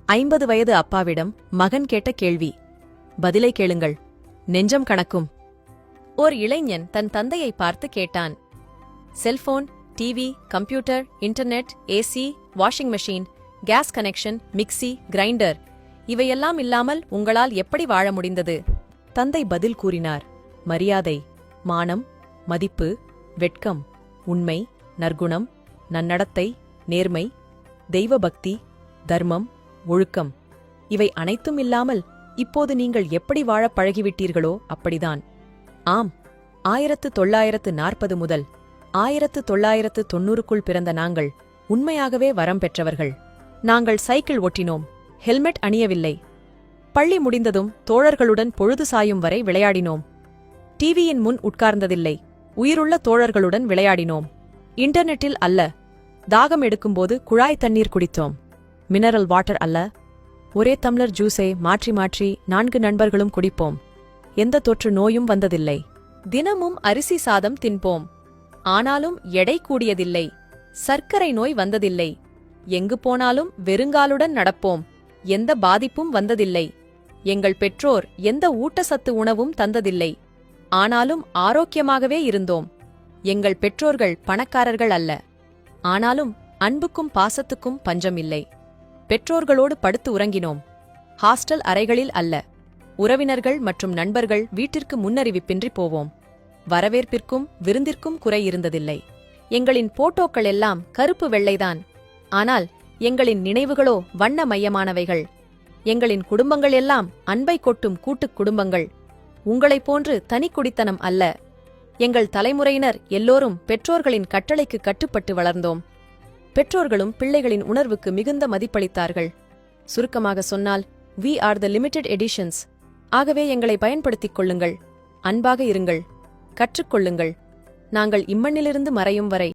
50 வயது அப்பாவிடம் மகன் கேட்ட கேள்வி. பதிலை கேளுங்கள், நெஞ்சம் கணக்கும். ஓர் இளைஞன் தன் தந்தையை பார்த்து கேட்டான். Cellphone, TV, computer, internet, AC, washing machine, gas connection, mixie, grinder இவையெல்லாம் இல்லாமல் உங்களால் எப்படி வாழ முடிந்தது? தந்தை பதில் கூறினார். மரியாதை, மானம், மதிப்பு, வெட்கம், உண்மை, நற்குணம், நன்னடத்தை, நேர்மை, தெய்வபக்தி, தர்மம், ஒழுக்கம் இவை அனைத்தும் இல்லாமல் இப்போது நீங்கள் எப்படி வாழப் பழகிவிட்டீர்களோ அப்படிதான். ஆம், 1940 முதல் 1990க்குள் பிறந்த நாங்கள் உண்மையாகவே வரம் பெற்றவர்கள். நாங்கள் சைக்கிள் ஓட்டினோம், ஹெல்மெட் அணியவில்லை. பள்ளி முடிந்ததும் தோழர்களுடன் பொழுது சாயும் வரை விளையாடினோம். டிவியின் முன் உட்கார்ந்ததில்லை, உயிருள்ள தோழர்களுடன் விளையாடினோம். இன்டர்நெட்டில் அல்ல, தாகம் எடுக்கும்போது குழாய் தண்ணீர் குடித்தோம். மினரல் வாட்டர் அல்ல, ஒரே டம்ளர் ஜூஸை மாற்றி மாற்றி 4 நண்பர்களும் குடிப்போம். எந்த தொற்று நோயும் வந்ததில்லை. தினமும் அரிசி சாதம் தின்போம். ஆனாலும் எடை கூடியதில்லை. சர்க்கரை நோய் வந்ததில்லை. எங்கு போனாலும் வெறுங்காலுடன் நடப்போம். எந்த பாதிப்பும் வந்ததில்லை. எங்கள் பெற்றோர் எந்த ஊட்டச்சத்து உணவும் தந்ததில்லை. ஆனாலும் ஆரோக்கியமாகவே இருந்தோம். எங்கள் பெற்றோர்கள் பணக்காரர்கள் அல்ல. ஆனாலும் அன்புக்கும் பாசத்துக்கும் பஞ்சமில்லை. பெற்றோர்களோடு படுத்து உறங்கினோம். ஹாஸ்டல் அறைகளில் அல்ல. உறவினர்கள் மற்றும் நண்பர்கள் வீட்டிற்கு முன்னறிவிப்பின்றி போவோம். வரவேற்பிற்கும் விருந்திற்கும் குறை இருந்ததில்லை. எங்களின் போட்டோக்கள் எல்லாம் கருப்பு வெள்ளைதான். ஆனால் எங்களின் நினைவுகளோ வண்ணமயமானவைகள். எங்களின் குடும்பங்கள் எல்லாம் அன்பை கொட்டும் கூட்டுக் குடும்பங்கள். உங்களைப் போன்று தனி குடித்தனம் அல்ல. எங்கள் தலைமுறையினர் எல்லோரும் பெற்றோர்களின் கட்டளைக்கு கட்டுப்பட்டு வளர்ந்தோம். பெற்றோர்களும் பிள்ளைகளின் உணர்வுக்கு மிகுந்த மதிப்பளித்தார்கள். சுருக்கமாக சொன்னால், we are the limited editions. ஆகவே எங்களை பயன்படுத்திக் கொள்ளுங்கள். அன்பாக இருங்கள். கற்றுக்கொள்ளுங்கள். நாங்கள் இம்மண்ணிலிருந்து மறையும் வரை